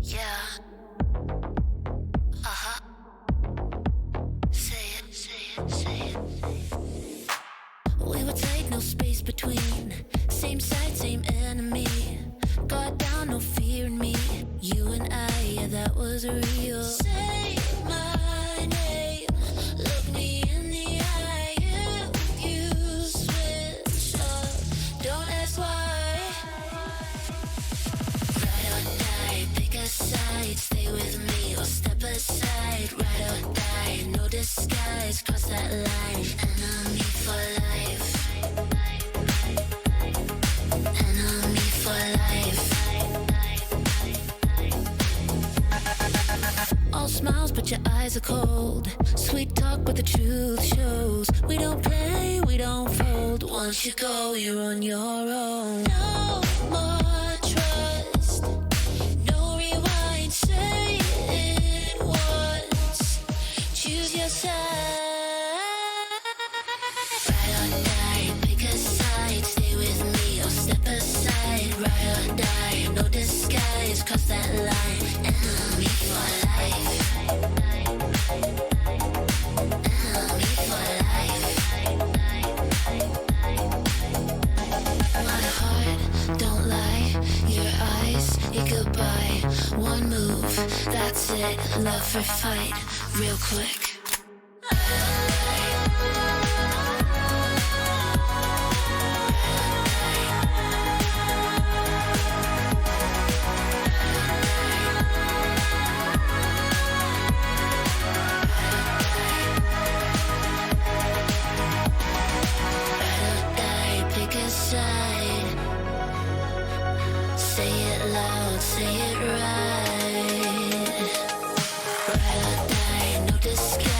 Yeah. Uh-huh. Say it, say it, say it. We would take no space between. Same side, same enemy. Got down, no fear in me. You and I, yeah, that was real. Say my name, look me in the eye. If you switch up, don't ask why. Ride or die, pick a side. Stay with me or step aside. Ride or die, no disguise. Cross that line, enemy for life. Enemy for life. All smiles but your eyes are cold. Sweet talk but the truth shows. We don't play, we don't fold. Once you go, you're on your own. No more trust, no rewind. Say it once, choose your side. Ride or die, pick a side. Stay with me or step aside. Ride or die, no disguise. Cross that line, enemy for life. Enemy for life. My heart, don't lie. Your eyes, your goodbye. One move, that's it. Love for fight, real quick. Say it loud, say it right. Ride or die, no disguise.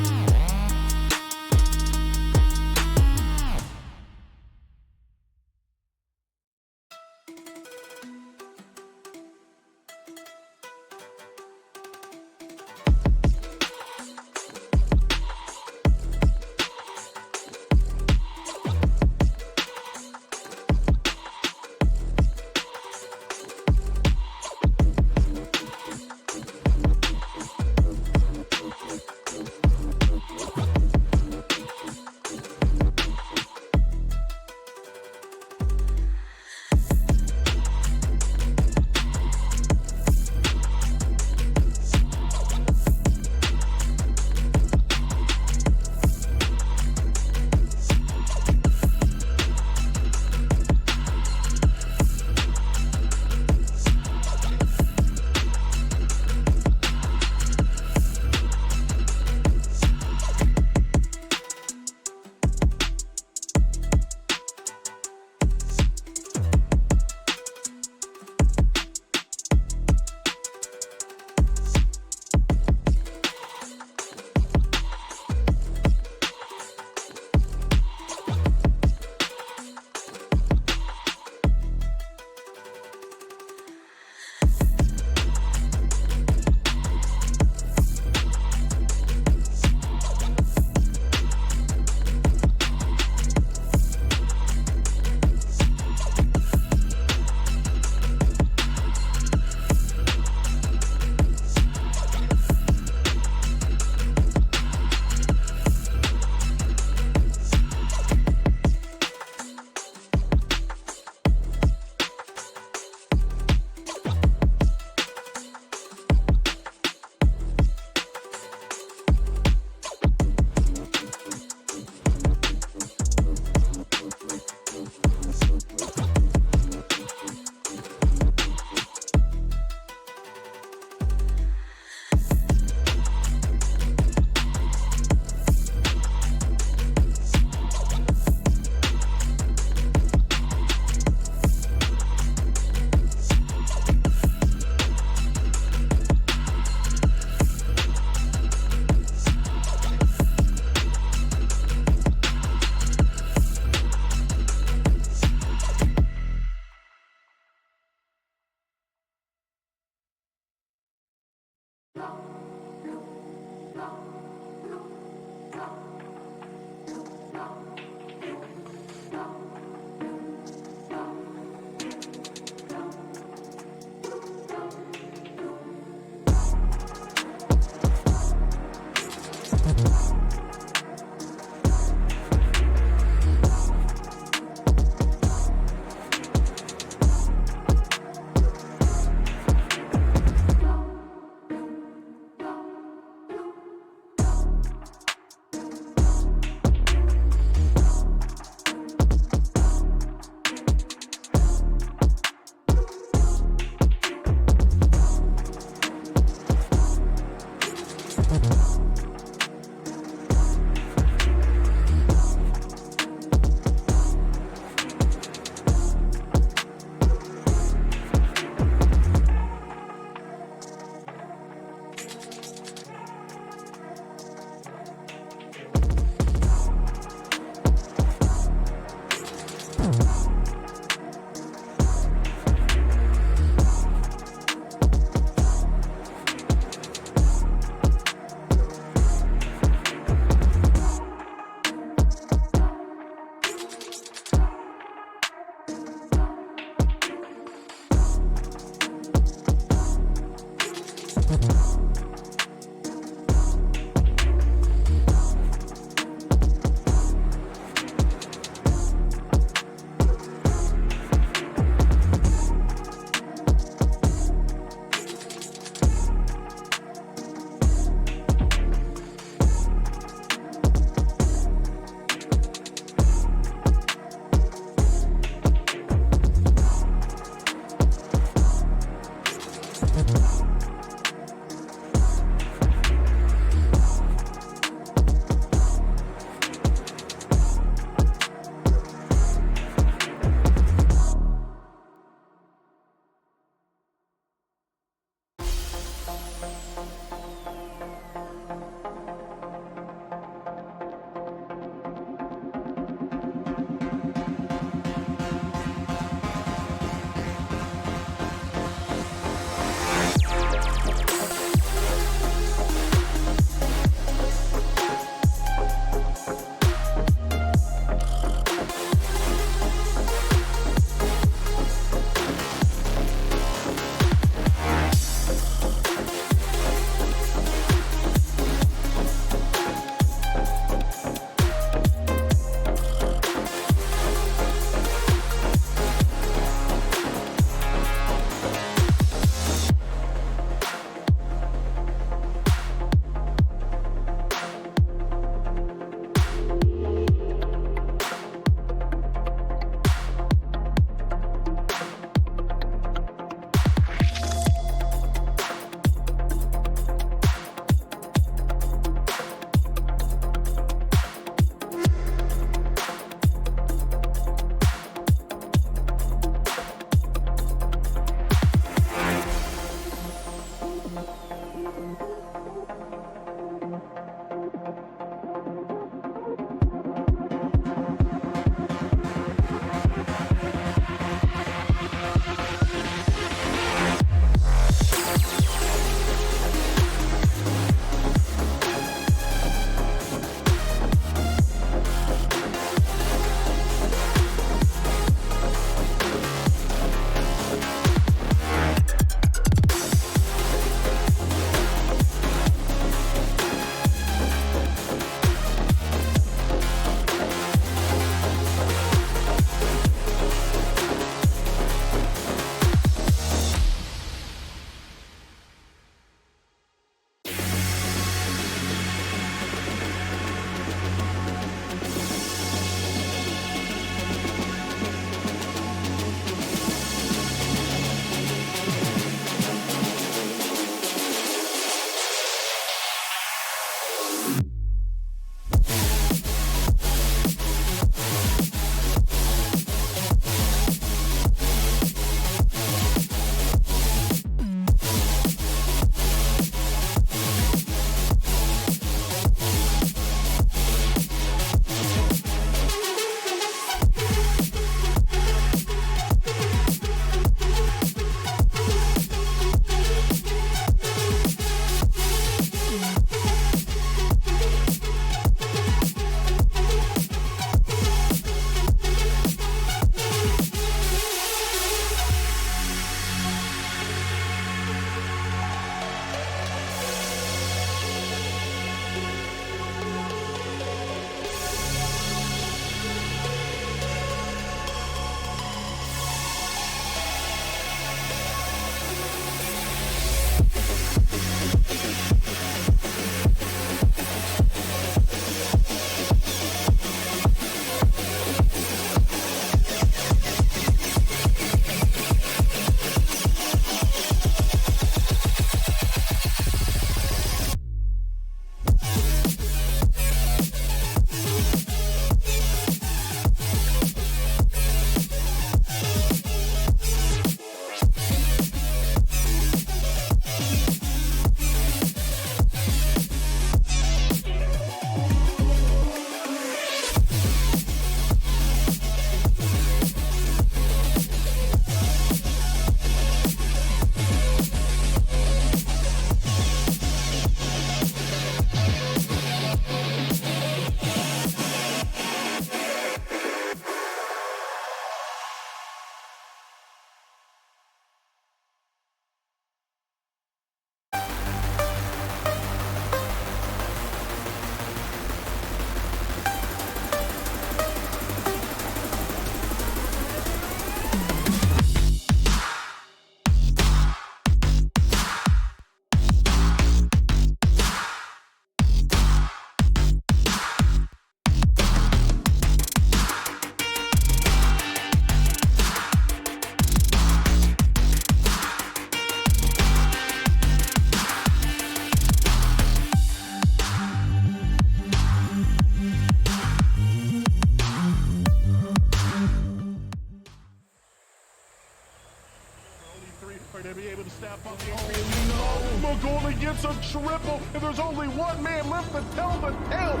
Magoli gets a triple, and there's only one man left to tell the tale.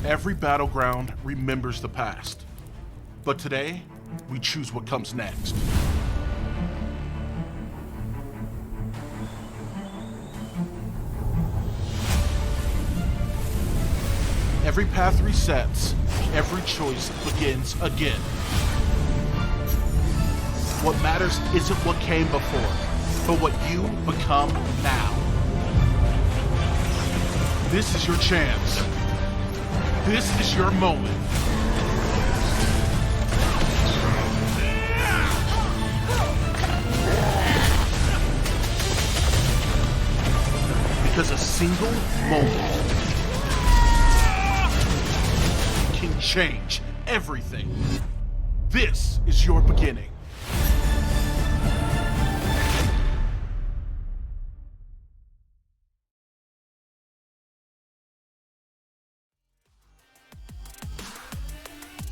Every battleground remembers the past, but today, we choose what comes next. Every path resets, every choice begins again. What matters isn't what came before, but what you become now. This is your chance. This is your moment. Because a single moment can change everything. This is your beginning.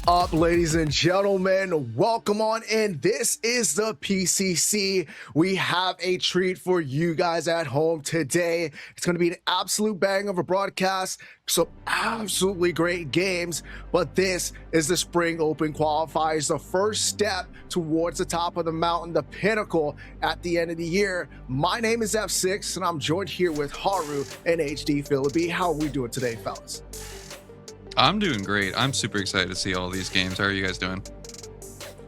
Up, ladies and gentlemen, welcome on in. This is the PCC. We have a treat for you guys at home today. It's going to be an absolute bang of a broadcast, some absolutely great games, but this is the Spring Open Qualifiers, the first step towards the top of the mountain, the pinnacle at the end of the year. My name is F6, and I'm joined here with Haru and HD Philippi. How are we doing today, fellas? I'm doing great. I'm super excited to see all these games. How are you guys doing?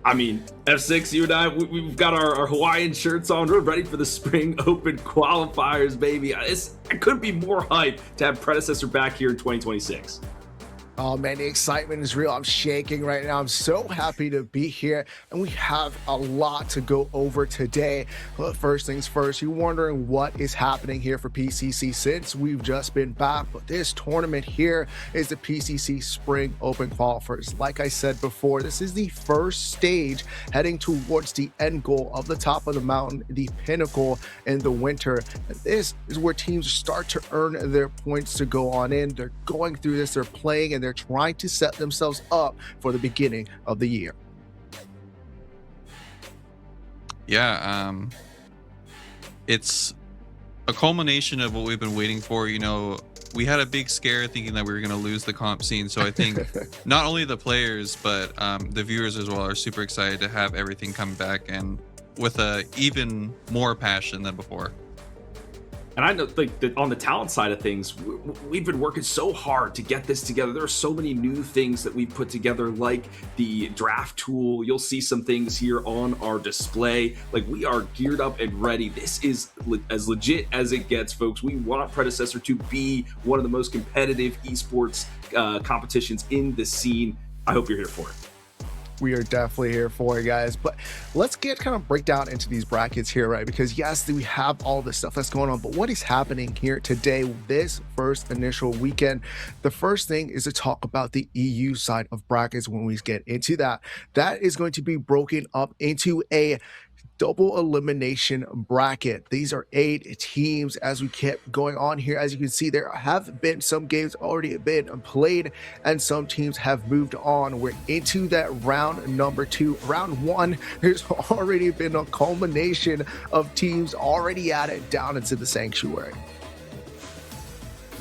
I mean, F6, you and I, we've got our Hawaiian shirts on. We're ready for the Spring Open Qualifiers, baby. I couldn't be more hyped to have Predecessor back here in 2026. Oh man, the excitement is real. I'm shaking right now. I'm so happy to be here, and we have a lot to go over today. But first things first, you're wondering what is happening here for PCC since we've just been back. But this tournament here is the PCC Spring Open Qualifiers. Like I said before, this is the first stage heading towards the end goal of the top of the mountain, the pinnacle in the winter. And this is where teams start to earn their points to go on in. They're going through this, they're playing, and they're trying to set themselves up for the beginning of the year. Yeah, it's a culmination of what we've been waiting for. You know, we had a big scare thinking that we were going to lose the comp scene. So I think not only the players, but the viewers as well are super excited to have everything come back and with a even more passion than before. And I know, like, that on the talent side of things, we've been working so hard to get this together. There are so many new things that we've put together, like the draft tool. You'll see some things here on our display. Like, we are geared up and ready. This is as legit as it gets, folks. We want Predecessor to be one of the most competitive esports competitions in the scene. I hope you're here for it. We are definitely here for you guys, but let's break down into these brackets here, right? Because yes, we have all this stuff that's going on, but what is happening here today, this first initial weekend? The first thing is to talk about the EU side of brackets. When we get into that, that is going to be broken up into a double elimination bracket. These are 8 teams as we kept going on here. As you can see, there have been some games already been played and some teams have moved on. We're into that round number 2. Round 1, there's already been a culmination of teams already at it down into the sanctuary.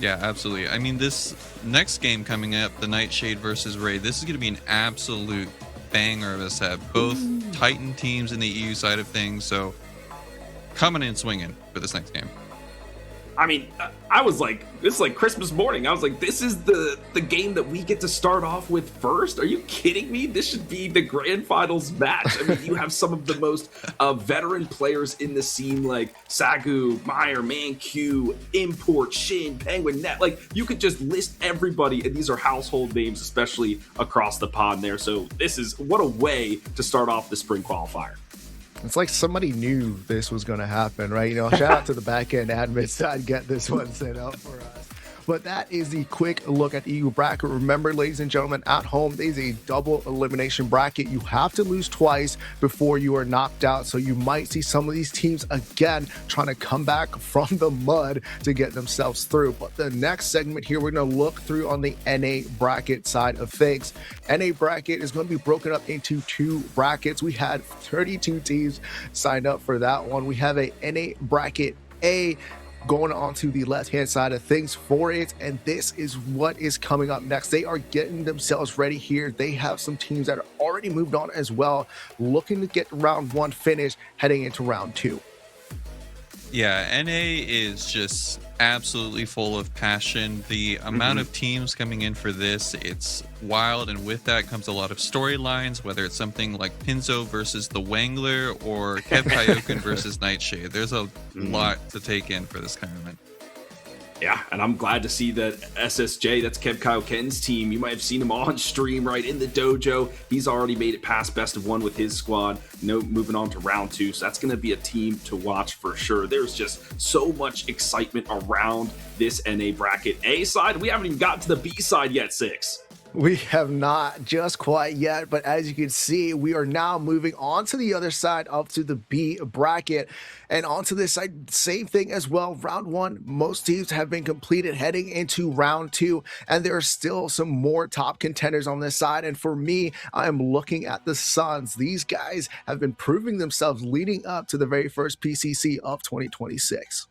Yeah, absolutely. I mean, this next game coming up, the Nightshade versus Raze, this is going to be an absolute banger of a set. Both Titan teams in the EU side of things, so coming in swinging for this next game. I mean, I was like, this is like Christmas morning. I was like, this is the game that we get to start off with first? Are you kidding me? This should be the grand finals match. I mean, you have some of the most veteran players in the scene, like Sagu, Meyer, ManQ, Import, Shin, Penguin, Net. Like, you could just list everybody, and these are household names, especially across the pond there. So this is, what a way to start off the spring qualifier. It's like somebody knew this was going to happen, right? You know, shout out to the back end admins that get this one set up for us. But that is the quick look at the EU bracket. Remember, ladies and gentlemen, at home, there's a double elimination bracket. You have to lose twice before you are knocked out. So you might see some of these teams again trying to come back from the mud to get themselves through. But the next segment here, we're going to look through on the NA bracket side of things. NA bracket is going to be broken up into two brackets. We had 32 teams signed up for that one. We have a NA bracket A going on to the left-hand side of things for it, and this is what is coming up next. They are getting themselves ready here. They have some teams that are already moved on as well, looking to get round one finished, heading into round two. Yeah, NA is just absolutely full of passion. The amount of teams coming in for this, it's wild, and with that comes a lot of storylines, whether it's something like Pinzo versus the Wangler or Kev Kaioken versus Nightshade. There's a lot to take in for this tournament. Yeah, and I'm glad to see that SSJ, that's Kev Kaioken's team. You might have seen him on stream, right, in the dojo. He's already made it past best of one with his squad. Moving on to round two. So that's going to be a team to watch for sure. There's just so much excitement around this NA bracket A side. We haven't even gotten to the B side yet, Six. We have not just quite yet, but as you can see, we are now moving on to the other side up to the B bracket. And onto this side, same thing as well. Round one, most teams have been completed heading into round two, and there are still some more top contenders on this side. And for me, I am looking at the Suns. These guys have been proving themselves leading up to the very first PCC of 2026.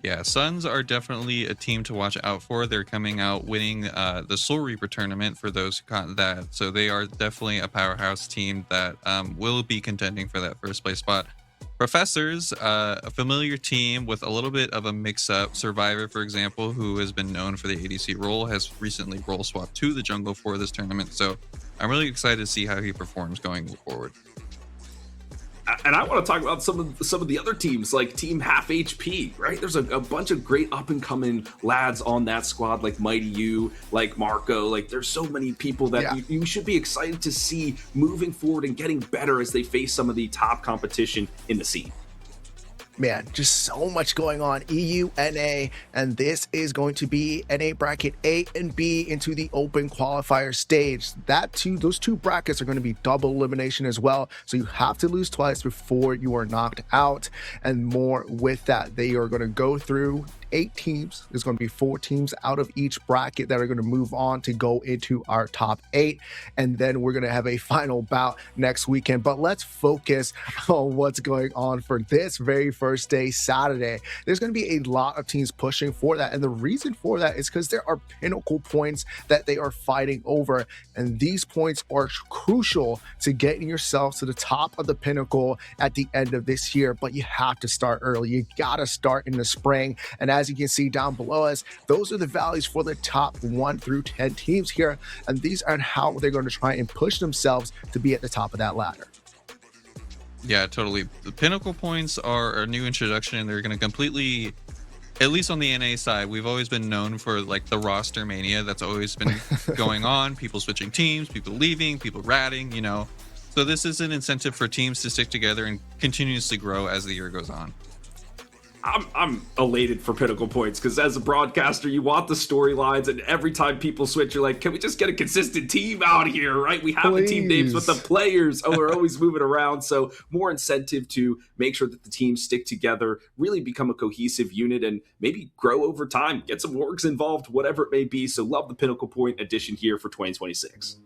Yeah, Suns are definitely a team to watch out for. They're coming out winning the Soul Reaper tournament for those who caught that. So they are definitely a powerhouse team that will be contending for that first place spot. Professors, a familiar team with a little bit of a mix-up. Survivor, for example, who has been known for the ADC role, has recently role swapped to the jungle for this tournament. So I'm really excited to see how he performs going forward. And I want to talk about some of the other teams, like Team Half HP, right? There's a bunch of great up-and-coming lads on that squad, like Mighty U, like Marco. Like, there's so many people that you should be excited to see moving forward and getting better as they face some of the top competition in the scene. Man, just so much going on. EU, NA, and this is going to be NA bracket A and B into the open qualifier stage. Those two brackets are going to be double elimination as well. So you have to lose twice before you are knocked out. And more with that, they are going to go through 8 teams. There's going to be 4 teams out of each bracket that are going to move on to go into our top 8. And then we're going to have a final bout next weekend. But let's focus on what's going on for this very first day, Saturday. There's going to be a lot of teams pushing for that. And the reason for that is because there are pinnacle points that they are fighting over. And these points are crucial to getting yourself to the top of the pinnacle at the end of this year. But you have to start early. You got to start in the spring. And as you can see down below us, those are the values for the top 1 through 10 teams here. And these are how they're going to try and push themselves to be at the top of that ladder. Yeah, totally. The pinnacle points are a new introduction, and they're going to completely, at least on the NA side, we've always been known for like the roster mania that's always been going on. People switching teams, people leaving, people ratting, you know. So this is an incentive for teams to stick together and continuously grow as the year goes on. I'm elated for pinnacle points because as a broadcaster, you want the storylines, and every time people switch, you're like, can we just get a consistent team out here, right? We have the team names, but the players are always moving around. So more incentive to make sure that the teams stick together, really become a cohesive unit, and maybe grow over time, get some orgs involved, whatever it may be. So love the pinnacle point addition here for 2026.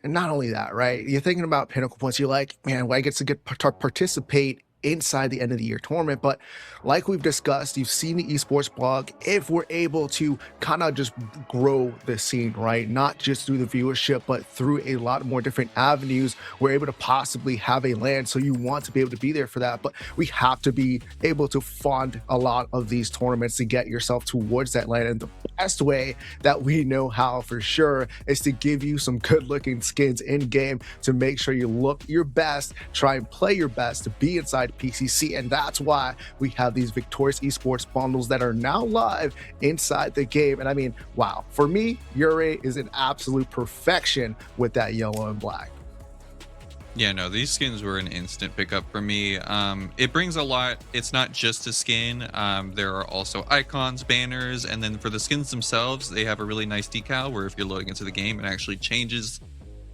And not only that, right? You're thinking about pinnacle points. You're like, man, well, I get to participate inside the end of the year tournament. But like we've discussed, you've seen the esports blog, if we're able to kind of just grow the scene, right, not just through the viewership but through a lot more different avenues, we're able to possibly have a land. So you want to be able to be there for that, but we have to be able to fund a lot of these tournaments to get yourself towards that land. And the best way that we know how for sure is to give you some good looking skins in game to make sure you look your best, try and play your best to be inside PCC. And that's why we have these Victorious Esports bundles that are now live inside the game. And I mean, wow, for me, Yuri is an absolute perfection with that yellow and black. Yeah, no, these skins were an instant pickup for me. It brings a lot. It's not just a skin. There are also icons, banners, and then for the skins themselves, they have a really nice decal where if you're loading into the game, it actually changes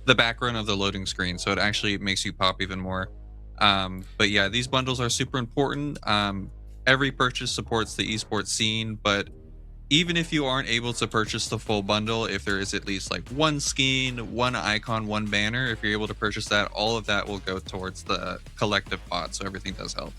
the background of the loading screen, so it actually makes you pop even more. But yeah, these bundles are super important. Every purchase supports the esports scene, but even if you aren't able to purchase the full bundle, if there is at least like one skin, one icon, one banner, if you're able to purchase that, all of that will go towards the collective pot, so everything does help.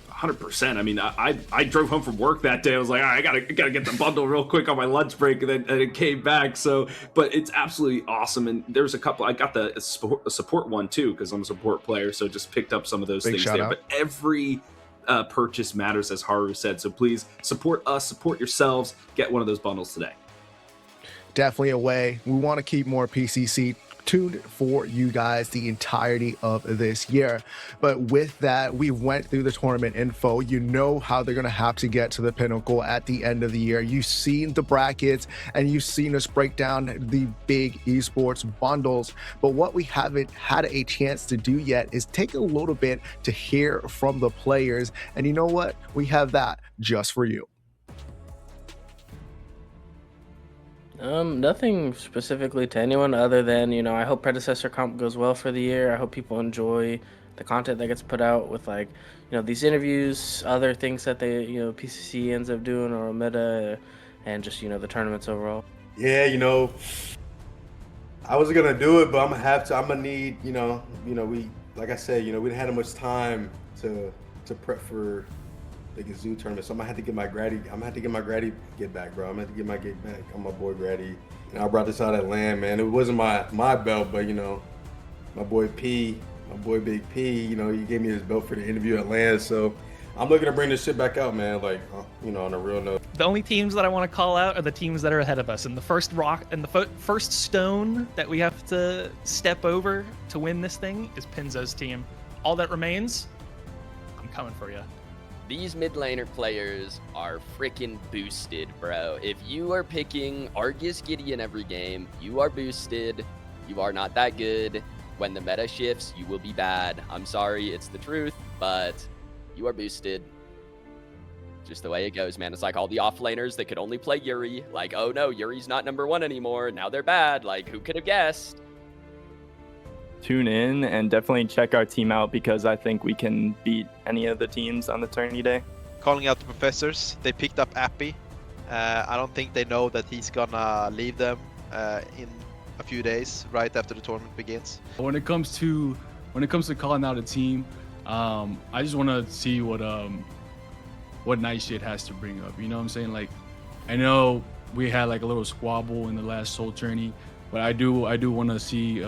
100%. I mean, I drove home from work that day. I was like, I gotta get the bundle real quick on my lunch break, and then it came back. So, but it's absolutely awesome. And there's a couple. I got the support one too because I'm a support player, so just picked up some of those things there. Out. But every purchase matters, as Haru said. So please support us, support yourselves. Get one of those bundles today. Definitely a way. We want to keep more PCC tuned for you guys the entirety of this year. But with that, we went through the tournament info. You know how they're going to have to get to the pinnacle at the end of the year. You've seen the brackets and you've seen us break down the big esports bundles. But what we haven't had a chance to do yet is take a little bit to hear from the players. And you know what? We have that just for you. Nothing specifically to anyone other than, I hope predecessor comp goes well for the year. I hope people enjoy the content that gets put out with these interviews, other things that they, PCC ends up doing or meta, and just, the tournaments overall. Yeah, I wasn't gonna do it, but I'm gonna need, we, like I said, we didn't have much time to prep for the Gazoo tournament, so I'm gonna have to get my Grady. Get back, bro. I'm gonna have to get my get back on my boy Grady. And I brought this out at LAN, man. It wasn't my belt, but my boy P, my boy Big P, he gave me his belt for the interview at LAN. So I'm looking to bring this shit back out, man. Like, on a real note. The only teams that I want to call out are the teams that are ahead of us. And the first rock and the first stone that we have to step over to win this thing is Pinzo's team. All that remains, I'm coming for you. These mid laner players are freaking boosted, bro. If you are picking Argus Gideon every game, you are boosted. You are not that good. When the meta shifts, you will be bad. I'm sorry, it's the truth, but you are boosted. Just the way it goes, man. It's like all the offlaners that could only play Yuri. Like, oh no, Yuri's not #1 anymore. Now they're bad. Like, who could have guessed? Tune in and definitely check our team out because I think we can beat any of the teams on the tourney day. Calling out the professors, they picked up Appy. I don't think they know that he's gonna leave them in a few days, right after the tournament begins. When it comes to calling out a team, I just want to see what Nightshade has to bring up. You know what I'm saying? Like, I know we had like a little squabble in the last Soul tourney, but I do want to see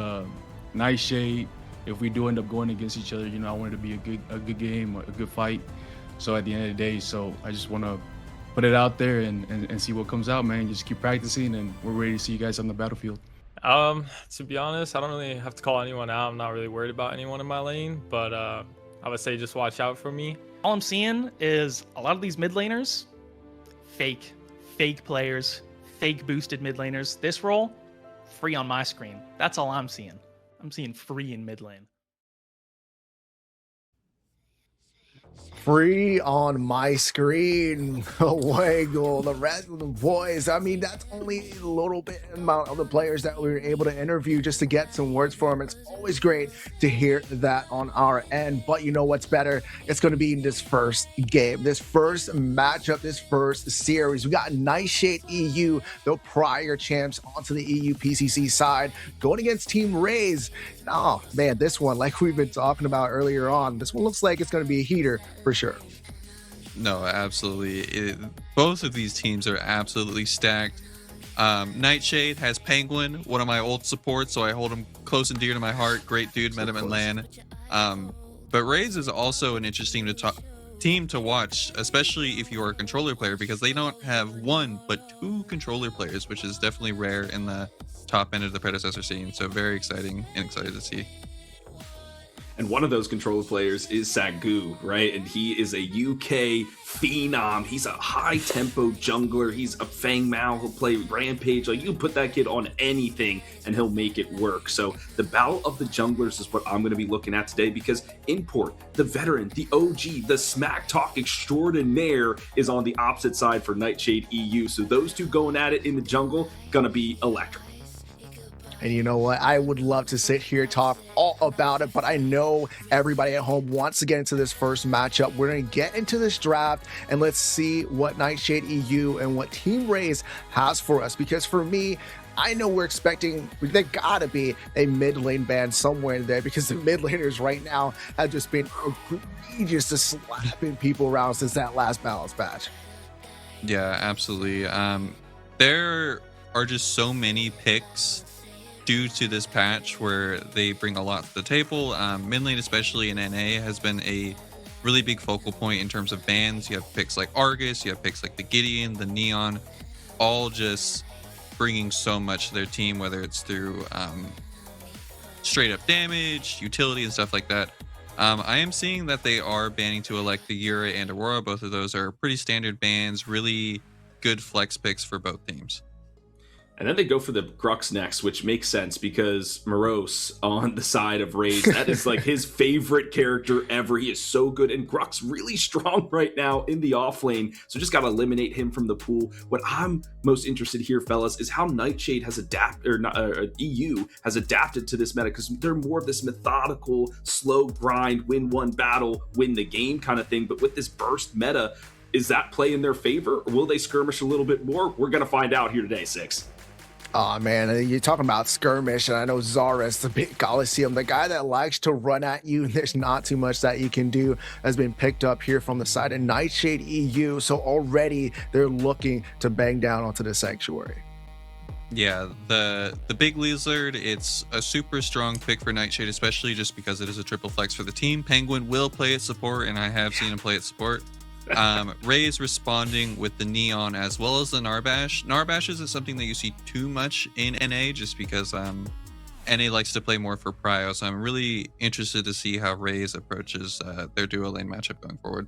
Nightshade. If we do end up going against each other, I want it to be a good game, a good fight. So at the end of the day, so I just want to put it out there and see what comes out, man. Just keep practicing, and we're ready to see you guys on the battlefield. To be honest, I don't really have to call anyone out. I'm not really worried about anyone in my lane, but I would say just watch out for me. All I'm seeing is a lot of these mid laners, fake players, fake boosted mid laners. This role, free on my screen. That's all I'm seeing. I'm seeing free in mid lane. Free on my screen. Away goal. The rest of the boys. I mean, that's only a little bit amount of the players that we were able to interview just to get some words for them. It's always great to hear that on our end. But you know what's better? It's going to be in this first game, this first matchup, this first series. We got Nightshade EU, the prior champs, onto the EU PCC side, going against Team Raze. Oh man, this one, like we've been talking about earlier on, this one looks like it's going to be a heater for sure. No, absolutely. Both of these teams are absolutely stacked. Nightshade has Penguin, one of my old supports, so I hold him close and dear to my heart. Great dude, met him in LAN. But Raze is also an interesting team to watch, especially if you are a controller player, because they don't have one but two controller players, which is definitely rare in the top end of the predecessor scene. So very exciting and excited to see. And one of those controller players is Sagu, right? And he is a UK phenom. He's a high-tempo jungler. He's a Fang Mao. He'll play Rampage. Like, you can put that kid on anything, and he'll make it work. So the Battle of the Junglers is what I'm going to be looking at today, because Import, the veteran, the OG, the smack talk extraordinaire, is on the opposite side for Nightshade EU. So those two going at it in the jungle, gonna be electric. And you know what? I would love to sit here talk all about it, but I know everybody at home wants to get into this first matchup. We're going to get into this draft, and let's see what Nightshade EU and what Team Raze has for us. Because for me, I know we're expecting, there gotta be a mid lane ban somewhere in there, because the mid laners right now have just been egregious to slapping people around since that last balance match. Yeah, absolutely. There are just so many picks due to this patch where they bring a lot to the table. Mid lane, especially in NA, has been a really big focal point in terms of bans. You have picks like Argus, you have picks like the Gideon, the Neon, all just bringing so much to their team, whether it's through straight up damage, utility, and stuff like that. I am seeing that they are banning to elect the Yura and Aurora. Both of those are pretty standard bans, really good flex picks for both teams. And then they go for the Grux next, which makes sense because Morose on the side of Raze, that is like his favorite character ever. He is so good, and Grux really strong right now in the off lane, so just got to eliminate him from the pool. What I'm most interested here, fellas, is how Nightshade has adapted, or EU has adapted to this meta, because they're more of this methodical, slow grind, win one battle, win the game kind of thing. But with this burst meta, is that play in their favor, or will they skirmish a little bit more? We're going to find out here today, Six. Oh man, you're talking about skirmish, and I know Zaris, the big Coliseum, the guy that likes to run at you, and there's not too much that you can do, has been picked up here from the side of Nightshade EU. So already they're looking to bang down onto the Sanctuary. Yeah, the big lizard, it's a super strong pick for Nightshade, especially just because it is a triple flex for the team. Penguin will play at support, and I have seen him play at support. Raze responding with the Neon as well as the Narbash. Narbash isn't something that you see too much in NA, just because NA likes to play more for prio. So I'm really interested to see how Raze approaches their duo lane matchup going forward.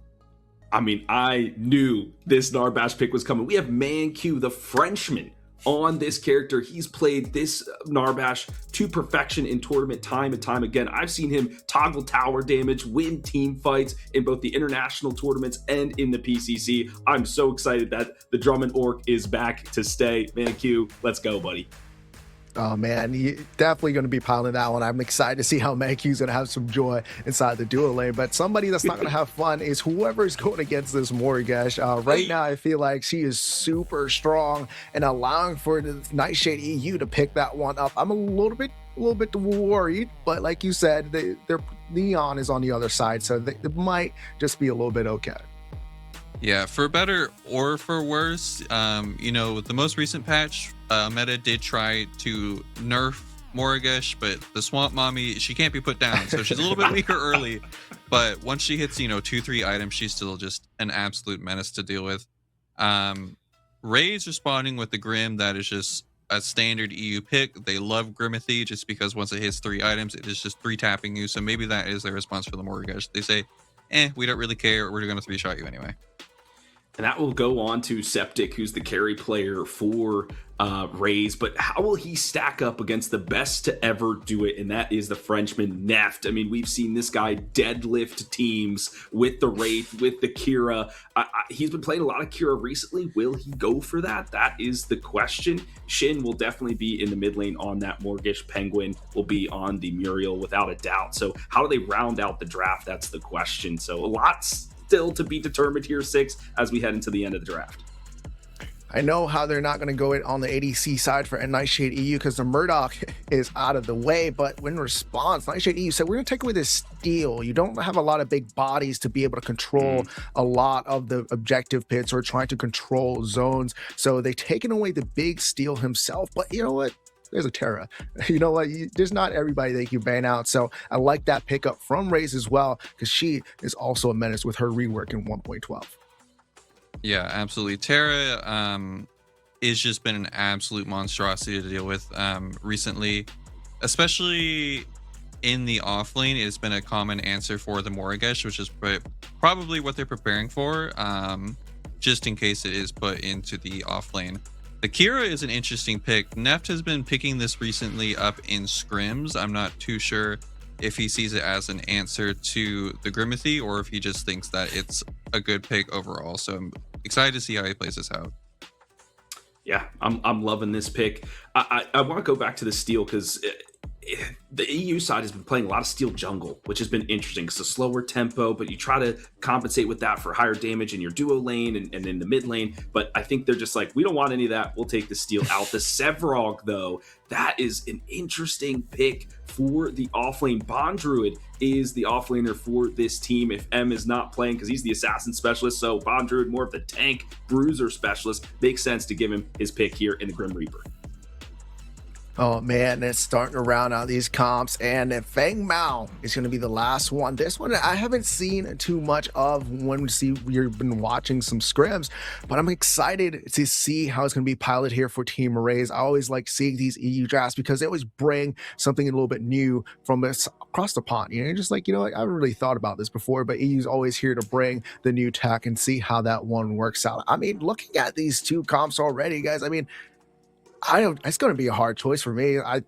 I mean, I knew this Narbash pick was coming. We have ManQ, the Frenchman, on this character. He's played this Narbash to perfection in tournament time and time again. I've seen him toggle tower damage, win team fights in both the international tournaments and in the PCC. I'm so excited that the Drummond Orc is back to stay. ManQ, let's go, buddy. Oh man, you're definitely going to be piling that one. I'm excited to see how ManQ's going to have some joy inside the duo lane. But somebody that's not going to have fun is whoever's going against this Morgash. Right now, I feel like she is super strong, and allowing for the Nightshade EU to pick that one up, I'm a little bit worried. But like you said, their Neon is on the other side, so they might just be a little bit okay. Yeah, for better or for worse, the most recent patch, Meta did try to nerf Morgash, but the Swamp Mommy, she can't be put down, so she's a little bit weaker early, but once she hits, 2-3 items, she's still just an absolute menace to deal with. Raze responding with the Grim, that is just a standard EU pick. They love Grimathy just because once it hits 3 items, it is just 3 tapping you, so maybe that is their response for the Morgash. They say, we don't really care, we're gonna 3-shot you anyway. And that will go on to Septic, who's the carry player for Raze. But how will he stack up against the best to ever do it? And that is the Frenchman, Neft. I mean, we've seen this guy deadlift teams with the Wraith, with the Kira. He's been playing a lot of Kira recently. Will he go for that? That is the question. Shin will definitely be in the mid lane on that Morgish. Penguin will be on the Muriel without a doubt. So how do they round out the draft? That's the question. So a lot still to be determined here, Six, as we head into the end of the draft. I know how they're not going to go it on the ADC side for Nightshade EU because the Murdoch is out of the way, but in response, Nightshade EU said, we're going to take away this steal. You don't have a lot of big bodies to be able to control a lot of the objective pits or trying to control zones. So they've taken away the big steal himself, but you know what? There's a Terra. You know what? There's not everybody that you ban out. So I like that pickup from Raze as well, because she is also a menace with her rework in 1.12. Yeah, absolutely. Terra is just been an absolute monstrosity to deal with recently, especially in the off lane, it's been a common answer for the Morigesh, which is probably what they're preparing for, just in case it is put into the off lane. The Kira is an interesting pick. Neft has been picking this recently up in scrims. I'm not too sure if he sees it as an answer to the Grimithy or if he just thinks that it's a good pick overall. So I'm excited to see how he plays this out. Yeah, I'm loving this pick. I want to go back to the Steel because the EU side has been playing a lot of Steel jungle, which has been interesting. It's a slower tempo, but you try to compensate with that for higher damage in your duo lane and in the mid lane. But I think they're just like, we don't want any of that. We'll take the Steel out. The Sevrog, though, that is an interesting pick for the offlane. Bond Druid is the offlaner for this team if M is not playing because he's the assassin specialist. So Bond Druid, more of the tank bruiser specialist, makes sense to give him his pick here in the Grim Reaper. Oh man, it's starting to round out these comps, and Feng Mao is going to be the last one. This one I haven't seen too much of when you've been watching some scrims, but I'm excited to see how it's going to be piloted here for Team Raze. I always like seeing these EU drafts because they always bring something a little bit new from this across the pond. You know, just like, you know, I haven't really thought about this before, but EU's always here to bring the new tech and see how that one works out. I mean, looking at these two comps already, guys, I mean, it's going to be a hard choice for me. I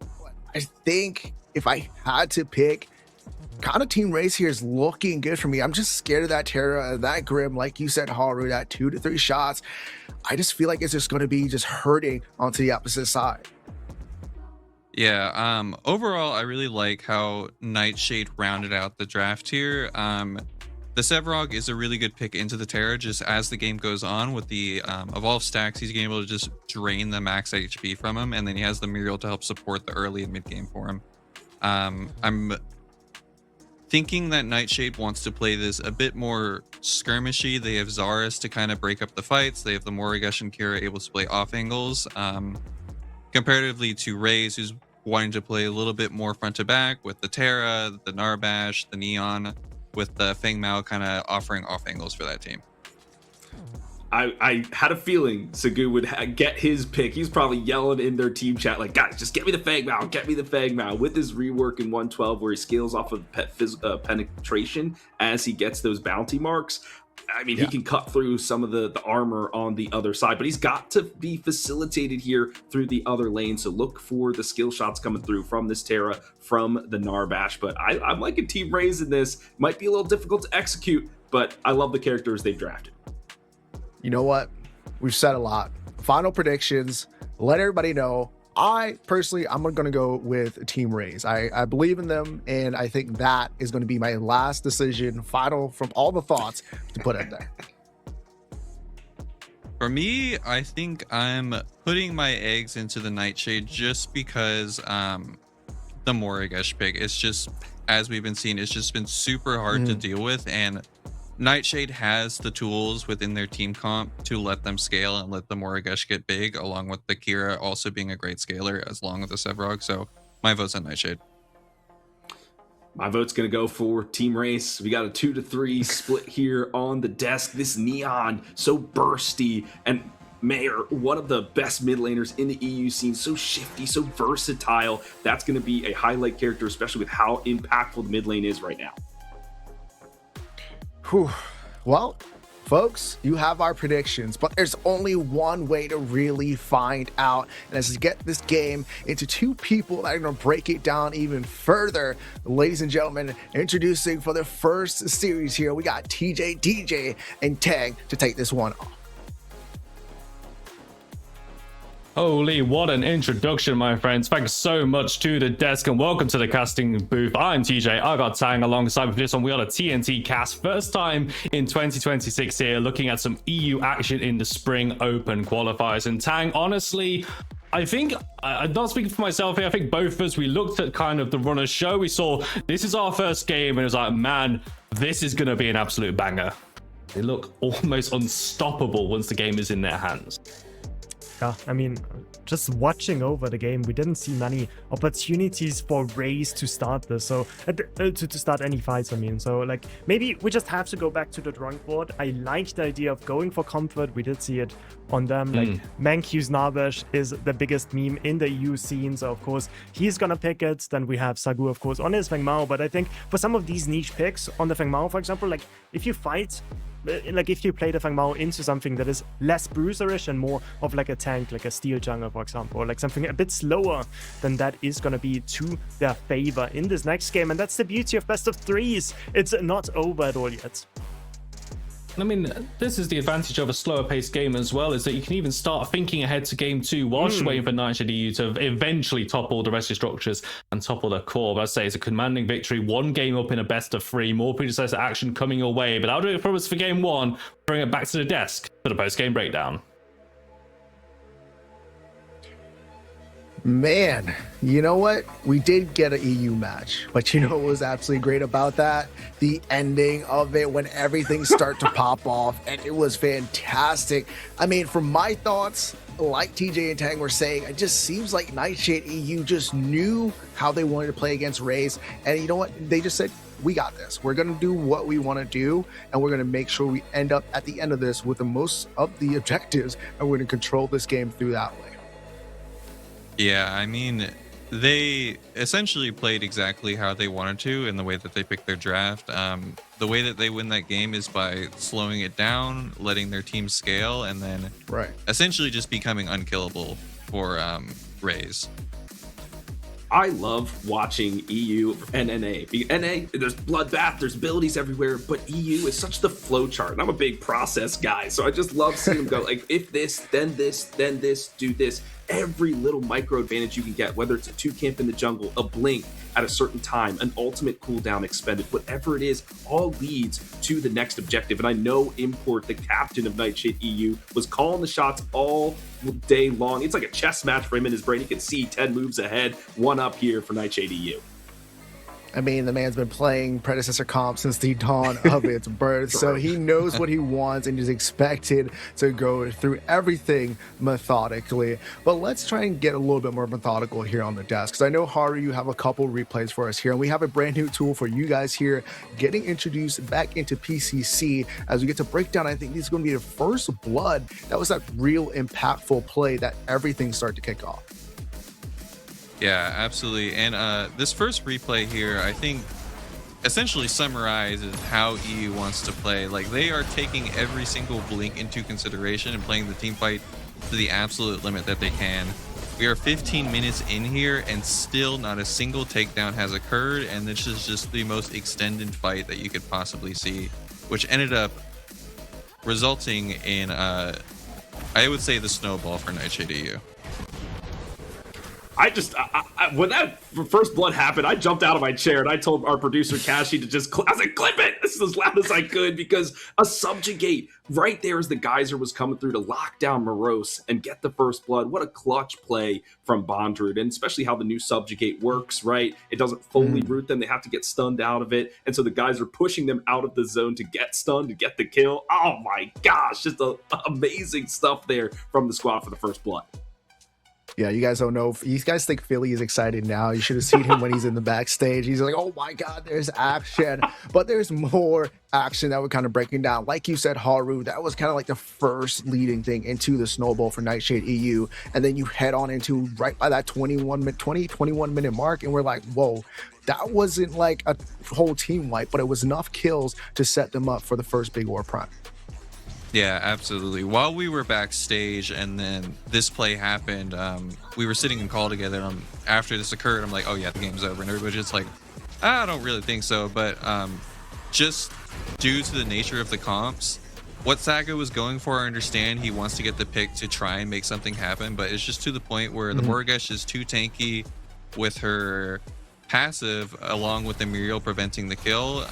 think if I had to pick, kind of Team Raze here is looking good for me. I'm just scared of that Terra, that Grim, like you said, Haru, that 2 to 3 shots. I just feel like it's just going to be just hurting onto the opposite side. Yeah, overall, I really like how Nightshade rounded out the draft here. The Sevrog is a really good pick into the Terra just as the game goes on with the evolved stacks. He's going to be able to just drain the max HP from him, and then he has the Muriel to help support the early and mid game for him. I'm thinking that Nightshade wants to play this a bit more skirmishy. They have Zarus to kind of break up the fights. They have the Morigesh and Kira able to play off angles. Comparatively to Raze, who's wanting to play a little bit more front to back with the Terra, the Narbash, the Neon, with the Feng Mao kind of offering off angles for that team. I had a feeling Sagu would get his pick. He's probably yelling in their team chat like, guys, just get me the Feng Mao, get me the Feng Mao. With his rework in 112 where he scales off of penetration as he gets those bounty marks, I mean, he can cut through some of the armor on the other side, but he's got to be facilitated here through the other lane. So look for the skill shots coming through from this Terra, from the Narbash. But I'm liking Team Raze in this. Might be a little difficult to execute, but I love the characters they've drafted. You know what? We've said a lot. Final predictions. Let everybody know. I personally, I'm going to go with Team Raze. I believe in them, and I think that is going to be my last decision, final from all the thoughts to put in there. For me, I think I'm putting my eggs into the Nightshade just because the Morigesh pick, it's just, as we've been seeing, it's just been super hard to deal with, and Nightshade has the tools within their team comp to let them scale and let the Morigesh get big, along with the Kira also being a great scaler, as long with the Sevrog. So my vote's on Nightshade. My vote's going to go for Team Race. We got a 2 to 3 split here on the desk. This Neon, so bursty, and Mayor, one of the best mid laners in the EU scene, so shifty, so versatile. That's going to be a highlight character, especially with how impactful the mid lane is right now. Whew. Well, folks, you have our predictions, but there's only one way to really find out, and that's to get this game into two people that are going to break it down even further. Ladies and gentlemen, introducing for the first series here, we got TJ, DJ, and Tang to take this one off. Holy, what an introduction, my friends. Thanks so much to the desk and welcome to the casting booth. I'm TJ, I got Tang alongside with this one. We got a TNT cast. First time in 2026 here, looking at some EU action in the Spring Open qualifiers. And Tang, honestly, I think, I'm not speaking for myself here, I think both of us, we looked at kind of the runner's show. We saw, this is our first game, and it was like, man, this is going to be an absolute banger. They look almost unstoppable once the game is in their hands. yeah, I mean, just watching over the game, we didn't see many opportunities for Raze to start this, so to start any fights, I mean. So like, maybe we just have to go back to the drawing board. I like the idea of going for comfort. We did see it on them. Like, Mankyu's Navesh is the biggest meme in the EU scene, so of course he's gonna pick it. Then we have Sagu, of course, on his Feng Mao. But I think for some of these niche picks on the Feng Mao, for example, like if you fight, like if you play the Feng Mao into something that is less bruiserish and more of like a tank, like a steel jungle, for example, or like something a bit slower, then that is going to be to their favor in this next game. And that's the beauty of best of threes. It's not over at all yet. I mean, this is the advantage of a slower paced game as well, is that you can even start thinking ahead to game 2 whilst you're waiting for Nightshade EU to eventually topple the rest of your structures and topple the core. But I'd say it's a commanding victory, 1 game up in a best of 3, more predecessor action coming your way. But I'll do it for us for game 1, bring it back to the desk for the post-game breakdown. Man, you know what? We did get an EU match, but you know what was absolutely great about that? The ending of it when everything started to pop off, and it was fantastic. I mean, from my thoughts, like TJ and Tang were saying, it just seems like Nightshade EU just knew how they wanted to play against Raze, and you know what? They just said, we got this. We're going to do what we want to do, and we're going to make sure we end up at the end of this with the most of the objectives, and we're going to control this game through that way. Yeah, I mean, they essentially played exactly how they wanted to in the way that they picked their draft. The way that they win that game is by slowing it down, letting their team scale, and then essentially just becoming unkillable for Raze. I love watching EU and NA. NA, there's bloodbath, there's abilities everywhere, but EU is such the flowchart. And I'm a big process guy, so I just love seeing them go like, if this, then this, then this, do this. Every little micro advantage you can get, whether it's a 2 camp in the jungle, a blink at a certain time, an ultimate cooldown expended, whatever it is, all leads to the next objective. And I know Import, the captain of Nightshade EU, was calling the shots all day long. It's like a chess match for him in his brain. He can see 10 moves ahead, 1 up here for Nightshade EU. I mean, the man's been playing predecessor comp since the dawn of its birth, so he knows what he wants and is expected to go through everything methodically. But let's try and get a little bit more methodical here on the desk, because I know, Haru, you have a couple replays for us here, and we have a brand new tool for you guys here getting introduced back into PCC as we get to break down. I think this is going to be the first blood that was that real impactful play that everything started to kick off. Yeah, absolutely. And this first replay here, I think, essentially summarizes how EU wants to play. Like, they are taking every single blink into consideration and playing the team fight to the absolute limit that they can. We are 15 minutes in here, and still not a single takedown has occurred, and this is just the most extended fight that you could possibly see, which ended up resulting in, I would say, the snowball for Nightshade EU. When that first blood happened, I jumped out of my chair and I told our producer Kashi to just, I was like, clip it! This is as loud as I could, because a subjugate right there as the geyser was coming through to lock down Morose and get the first blood. What a clutch play from Bondrewd, and especially how the new subjugate works, right? It doesn't fully root them. They have to get stunned out of it. And so the guys are pushing them out of the zone to get stunned, to get the kill. Oh my gosh, just amazing stuff there from the squad for the first blood. Yeah, you guys don't know. You guys think Philly is excited now. You should have seen him when he's in the backstage. He's like, oh my God, there's action. But there's more action that we're kind of breaking down. Like you said, Haru, that was kind of like the first leading thing into the snowball for Nightshade EU. And then you head on into right by that 21 minute mark. And we're like, whoa, that wasn't like a whole team wipe, but it was enough kills to set them up for the first big war prime. Yeah, absolutely. While we were backstage and then this play happened, we were sitting in call together. And after this occurred, I'm like, oh yeah, the game's over. And everybody's just like, I don't really think so. But just due to the nature of the comps, what Saga was going for, I understand he wants to get the pick to try and make something happen. But it's just to the point where the Morgesh is too tanky with her passive, along with the Muriel preventing the kill.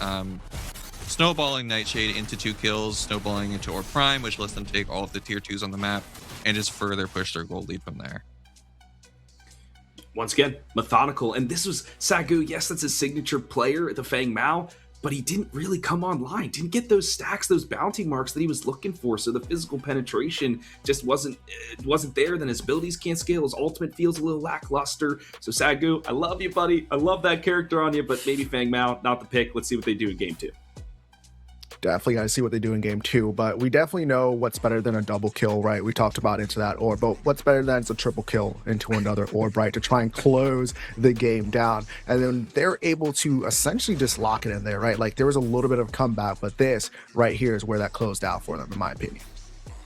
Snowballing Nightshade into 2 kills, snowballing into Orb Prime, which lets them take all of the tier 2s on the map and just further push their gold lead from there. Once again, methodical. And this was Sagu. Yes, that's his signature player at the Fang Mao. but he didn't really come online, didn't get those stacks, those bounty marks that he was looking for. So the physical penetration just wasn't there. Then his abilities can't scale. His ultimate feels a little lackluster. So Sagu, I love you, buddy. I love that character on you, but maybe Fang Mao, not the pick. Let's see what they do in game 2. Definitely got to see what they do in game 2, but we definitely know what's better than a double kill, right? We talked about into that orb, but what's better than a triple kill into another orb, right? To try and close the game down. And then they're able to essentially just lock it in there, right? Like there was a little bit of comeback, but this right here is where that closed out for them, in my opinion.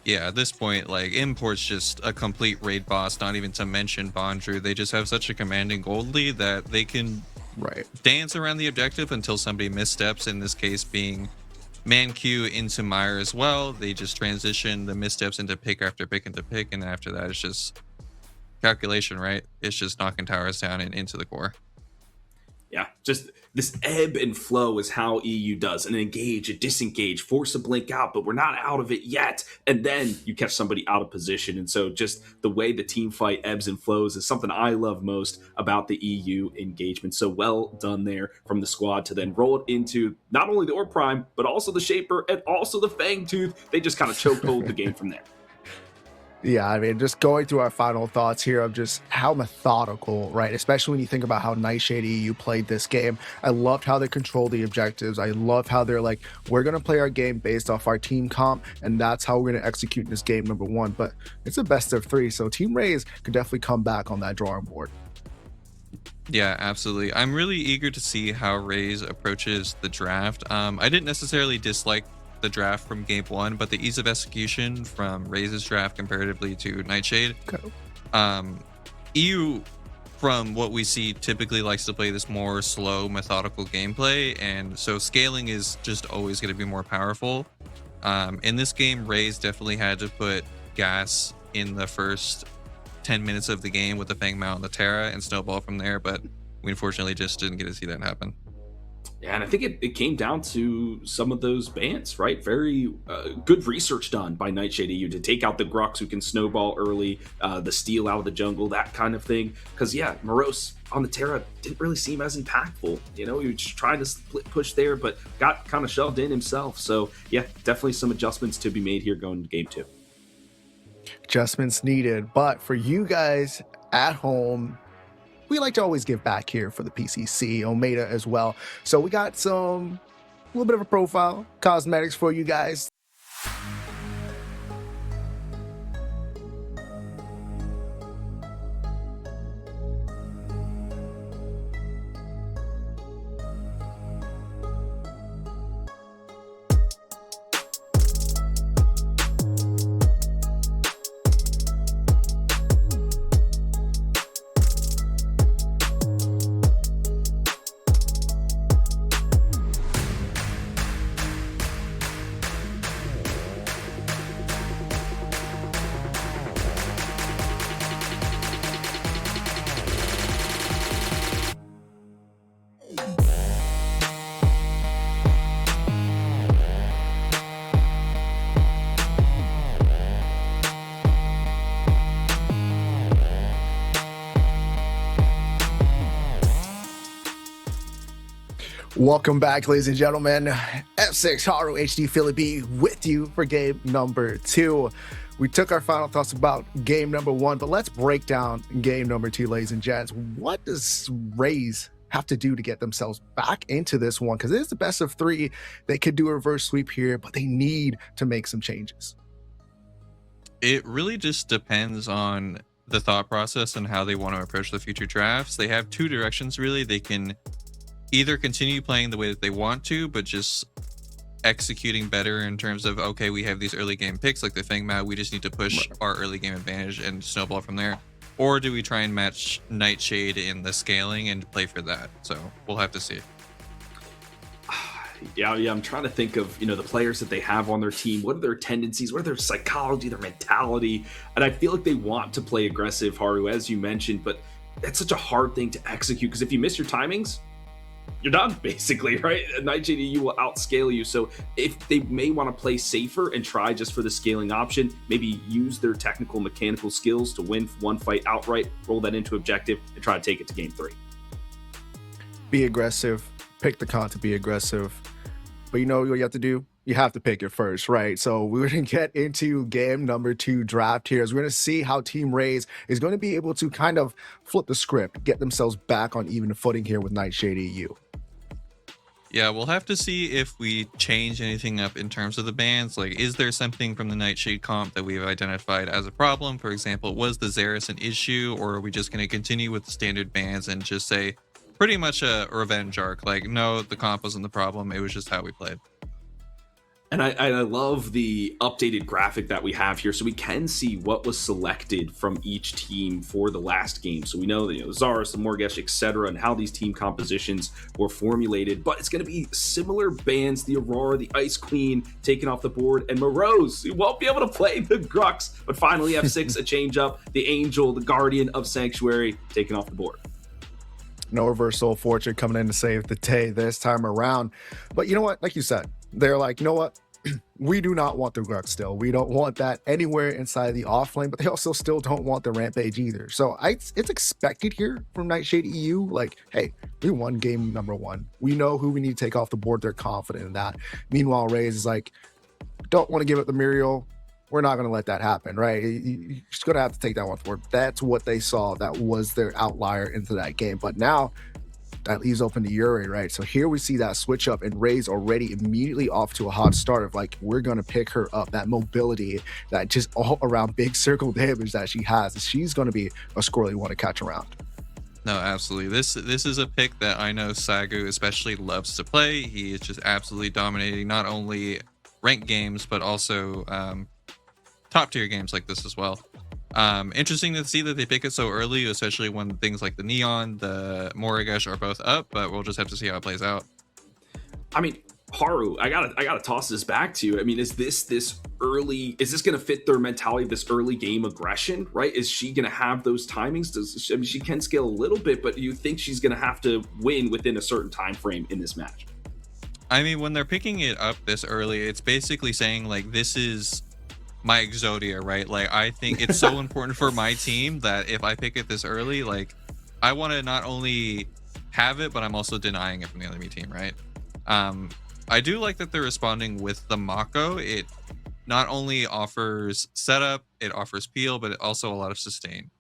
Yeah, at this point, like, Import's just a complete raid boss, not even to mention Bondru. They just have such a commanding gold lead that they can dance around the objective until somebody missteps, in this case being Man-Q into Meyer as well. They just transition the missteps into pick after pick into pick, and after that it's just calculation, right? It's just knocking towers down and into the core. Yeah, just this ebb and flow is how EU does. An engage, a disengage, force a blink out, but we're not out of it yet. And then you catch somebody out of position. And so just the way the team fight ebbs and flows is something I love most about the EU engagement. So well done there from the squad to then roll it into not only the Orb Prime, but also the Shaper and also the Fang Tooth. They just kind of chokehold the game from there. Yeah, I mean, just going through our final thoughts here of just how methodical, right? Especially when you think about how Nightshade EU played this game. I loved how they control the objectives. I love how they're like, we're going to play our game based off our team comp, and that's how we're going to execute this game, number one. But it's a best of 3, so Team Raze could definitely come back on that drawing board. Yeah, absolutely. I'm really eager to see how Raze approaches the draft. I didn't necessarily dislike the draft from game 1, but the ease of execution from Raze's draft comparatively to Nightshade. EU, from what we see, typically likes to play this more slow, methodical gameplay, and so scaling is just always going to be more powerful. In this game, Raze definitely had to put gas in the first 10 minutes of the game with the Fang Mao and the Terra and snowball from there, but we unfortunately just didn't get to see that happen. Yeah, and I think it came down to some of those bans, right? Very good research done by Nightshade EU to take out the Gruks who can snowball early, the steal out of the jungle, that kind of thing. Because, yeah, Morose on the Terra didn't really seem as impactful. You know, he was just trying to split push there, but got kind of shoved in himself. So, yeah, definitely some adjustments to be made here going to game 2. Adjustments needed, but for you guys at home, we like to always give back here for the PCC, Omeda as well. So we got a little bit of a profile, cosmetics for you guys. Welcome back, ladies and gentlemen. F6 Haru HD Philly B with you for game number 2. We took our final thoughts about game number 1, but let's break down game number 2, ladies and gents. What does Raze have to do to get themselves back into this one? Because it is the best of 3. They could do a reverse sweep here, but they need to make some changes. It really just depends on the thought process and how they want to approach the future drafts. They have 2 directions, really. They can either continue playing the way that they want to, but just executing better in terms of, okay, we have these early game picks like the Fang Mao, we just need to push our early game advantage and snowball from there. Or do we try and match Nightshade in the scaling and play for that? So we'll have to see. Yeah, I'm trying to think of, the players that they have on their team. What are their tendencies? What are their psychology, their mentality? And I feel like they want to play aggressive, Haru, as you mentioned, but that's such a hard thing to execute because if you miss your timings, you're done, basically, right? Nightshade EU will outscale you. So if they may want to play safer and try just for the scaling option, maybe use their technical mechanical skills to win one fight outright, roll that into objective, and try to take it to game 3. Be aggressive, pick the comp to be aggressive. But you know what you have to do? You have to pick it first, right? So we're going to get into game number 2 draft here. As we're going to see how Team Raze is going to be able to kind of flip the script, get themselves back on even footing here with Nightshade EU. Yeah, we'll have to see if we change anything up in terms of the bans. Like, is there something from the Nightshade comp that we've identified as a problem? For example, was the Xerath an issue, or are we just going to continue with the standard bans and just say pretty much a revenge arc? Like, no, the comp wasn't the problem. It was just how we played. And I love the updated graphic that we have here, so we can see what was selected from each team for the last game. So we know that, Zaris, the Morgesh, etc., and how these team compositions were formulated. But it's going to be similar bans: the Aurora, the Ice Queen taken off the board, and Morose, who won't be able to play the Grux, but finally F6 a change up. The Angel, the Guardian of Sanctuary, taken off the board. No reversal fortune coming in to save the day this time around. But you know what? Like you said, they're like, you know what? We do not want the Grux still. We don't want that anywhere inside the off lane, but they also still don't want the Rampage either. So it's expected here from Nightshade EU. Like, hey, we won game number 1. We know who we need to take off the board. They're confident in that. Meanwhile, Raze is like, don't want to give up the Muriel. We're not going to let that happen, right? You're just going to have to take that one forward. That's what they saw. That was their outlier into that game. But now that leaves open to Yuri, right? So here we see that switch up, and Raze already immediately off to a hot start of like, we're going to pick her up. That mobility, that just all around big circle damage that she has. She's going to be a squirrel you want to catch around. No, absolutely. This is a pick that I know Sagu especially loves to play. He is just absolutely dominating not only ranked games, but also top tier games like this as well. Interesting to see that they pick it so early, especially when things like the Neon, the Morgesh are both up, but we'll just have to see how it plays out. I mean, Haru, I gotta toss this back to you. I mean, is this early? Is this gonna fit their mentality? This early game aggression, right? Is she gonna have those timings? I mean, she can scale a little bit, but you think she's gonna have to win within a certain time frame in this match? I mean, when they're picking it up this early, it's basically saying like, this is my Exodia, right? Like, I think it's so important for my team that if I pick it this early, like, I want to not only have it, but I'm also denying it from the enemy team, right? I do like that they're responding with the Mako. It not only offers setup, it offers peel, but it also a lot of sustain.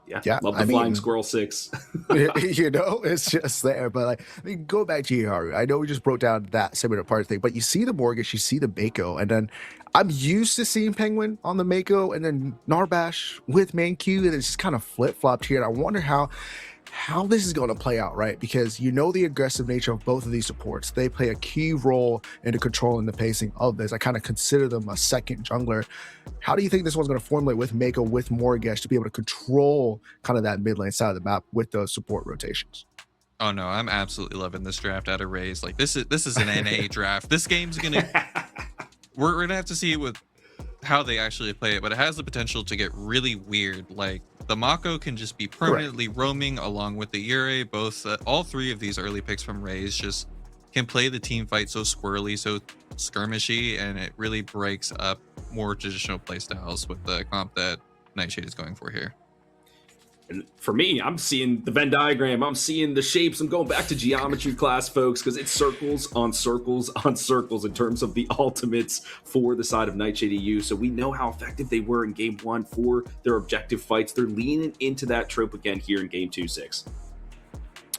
Yeah, love the flying squirrel 6. You know, it's just there. But like, I mean, go back to Haru. I know we just broke down that similar part thing, but you see the Morgesh, you see the Mako, and then I'm used to seeing Penguin on the Mako, and then Narbash with Manq, and it's just kind of flip-flopped here. And I wonder how this is going to play out, right? Because you know the aggressive nature of both of these supports. They play a key role into controlling the pacing of this. I kind of consider them a second jungler. How do you think this one's going to formulate with Mako, with Morgesh, to be able to control kind of that mid lane side of the map with those support rotations? Oh no, I'm absolutely loving this draft out of Raze. Like, this is an NA draft. This game's gonna we're gonna have to see with how they actually play it, but it has the potential to get really weird. Like, the Mako can just be permanently roaming along with the Yuri. Both all 3 of these early picks from Raze just can play the team fight so squirrely, so skirmishy, and it really breaks up more traditional playstyles with the comp that Nightshade is going for here. And for me, I'm seeing the Venn diagram. I'm seeing the shapes. I'm going back to geometry class, folks, because it's circles on circles on circles in terms of the ultimates for the side of Nightshade EU. So we know how effective they were in game 1 for their objective fights. They're leaning into that trope again here in game 2-6.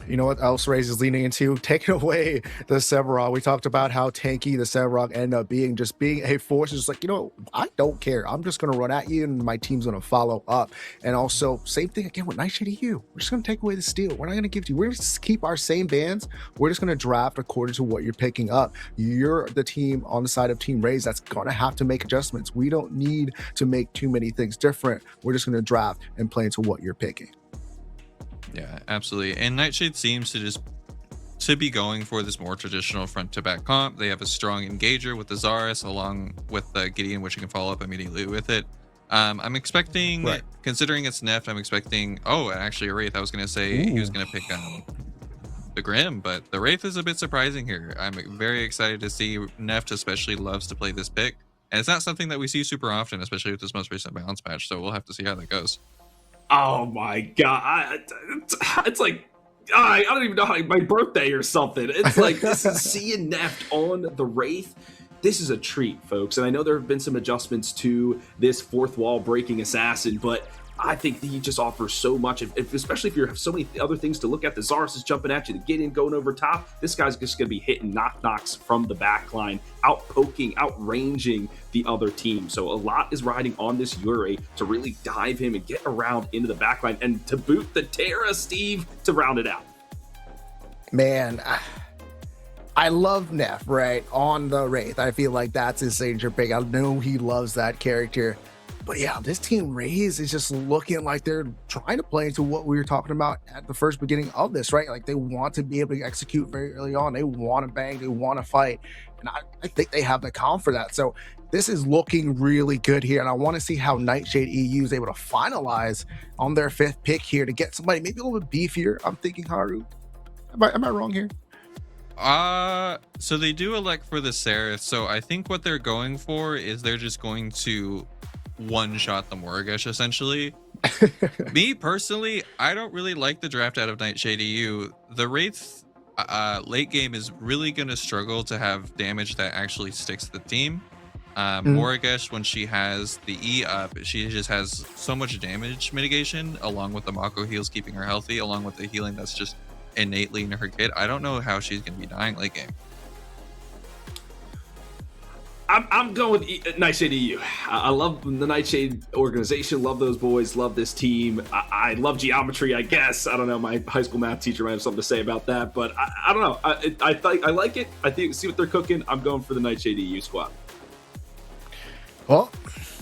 You know what else Raze is leaning into? Taking away the Sevarog. We talked about how tanky the Sevarog ended up being, just being a force. It's like, you know, I don't care. I'm just going to run at you, and my team's going to follow up. And also, same thing again with Nightshade EU. We're just going to take away the steal. We're not going to give you. We're going to keep our same bans. We're just going to draft according to what you're picking up. You're the team on the side of Team Raze that's going to have to make adjustments. We don't need to make too many things different. We're just going to draft and play into what you're picking. Yeah, absolutely. And Nightshade seems to be going for this more traditional front to back comp. They have a strong engager with the Zaris along with the Gideon, which you can follow up immediately with it. I'm expecting, considering it's Neft, I'm expecting, actually a Wraith. I was going to say he was going to pick the Grim, but the Wraith is a bit surprising here. I'm very excited to see. Neft especially loves to play this pick. And it's not something that we see super often, especially with this most recent balance patch. So we'll have to see how that goes. Oh my god, it's like I don't even know how my birthday or something. It's like this is seeing Neft on the Wraith. This is a treat, folks. And I know there have been some adjustments to this fourth wall breaking assassin, but I think that he just offers so much, especially if you have so many other things to look at. The Zarus is jumping at you, the Gideon going over top. This guy's just going to be hitting knocks from the back line, out poking, outranging the other team. So a lot is riding on this Yurei to really dive him and get around into the back line, and to boot the Terra, Steve, to round it out. Man, I love Neff, right? On the Wraith. I feel like that's his signature pick. I know he loves that character. But yeah, this team Raze is just looking like they're trying to play into what we were talking about at the first beginning of this, right? Like they want to be able to execute very early on. They want to bang, they want to fight. And I think they have the calm for that. So this is looking really good here. And I want to see how Nightshade EU is able to finalize on their 5th pick here to get somebody maybe a little bit beefier. I'm thinking Haru. Am I wrong here? So they do elect for the Seraph. So I think what they're going for is they're just going to one-shot the Morgash, essentially. Me, personally, I don't really like the draft out of Nightshade EU. The Wraith late game is really going to struggle to have damage that actually sticks to the team. Morgash, when she has the E up, she just has so much damage mitigation, along with the Mako heals keeping her healthy, along with the healing that's just innately in her kit. I don't know how she's going to be dying late game. I'm going with Nightshade EU. I love the Nightshade organization, love those boys, love this team. I love geometry, I guess. I don't know, my high school math teacher might have something to say about that, but I don't know. I like it. I think, see what they're cooking. I'm going for the Nightshade EU squad. Well,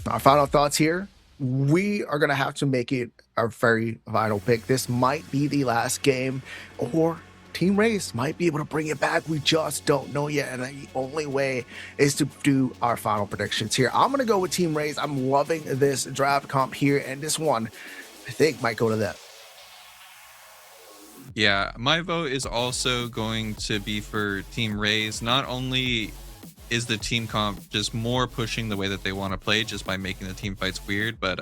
our final thoughts here. We are going to have to make it our very final pick. This might be the last game, or Team Raze might be able to bring it back. We just don't know yet, and the only way is to do our final predictions here. I'm going to go with Team Raze. I'm loving this draft comp here, and this one, I think, might go to them. Yeah, my vote is also going to be for Team Raze. Not only is the team comp just more pushing the way that they want to play just by making the team fights weird, but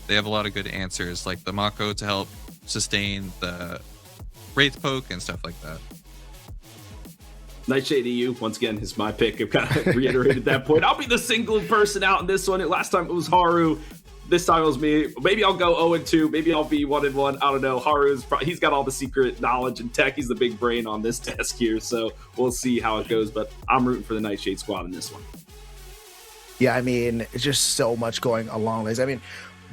they have a lot of good answers, like the Mako to help sustain the Wraith poke and stuff like that. Nightshade EU, once again, is my pick. I've kind of reiterated that point. I'll be the single person out in this one. Last time it was Haru. This time it was me. Maybe I'll go 0-2. Maybe I'll be 1-1. I don't know. He's got all the secret knowledge and tech. He's the big brain on this desk here. So we'll see how it goes. But I'm rooting for the Nightshade squad in this one. Yeah, I mean, it's just so much going along this. I mean,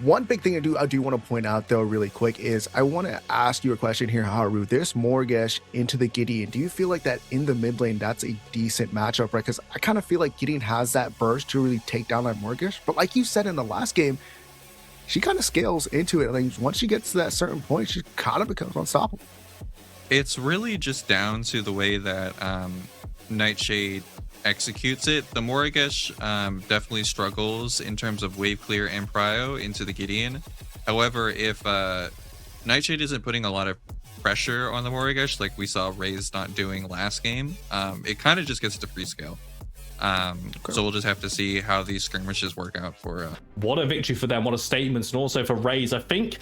one big thing I do want to point out, though, really quick, is I want to ask you a question here, Haru. There's Morgash into the Gideon. Do you feel like that in the mid lane, that's a decent matchup, right? Because I kind of feel like Gideon has that burst to really take down that Morgash. But like you said in the last game, she kind of scales into it. Like once she gets to that certain point, she kind of becomes unstoppable. It's really just down to the way that Nightshade executes it. The Morgash definitely struggles in terms of wave clear and prio into the Gideon. However, if Nightshade isn't putting a lot of pressure on the Morgash like we saw Raze not doing last game, it kind of just gets to free scale. So we'll just have to see how these skirmishes work out for what a victory for them, what a statement. And also for Raze, I think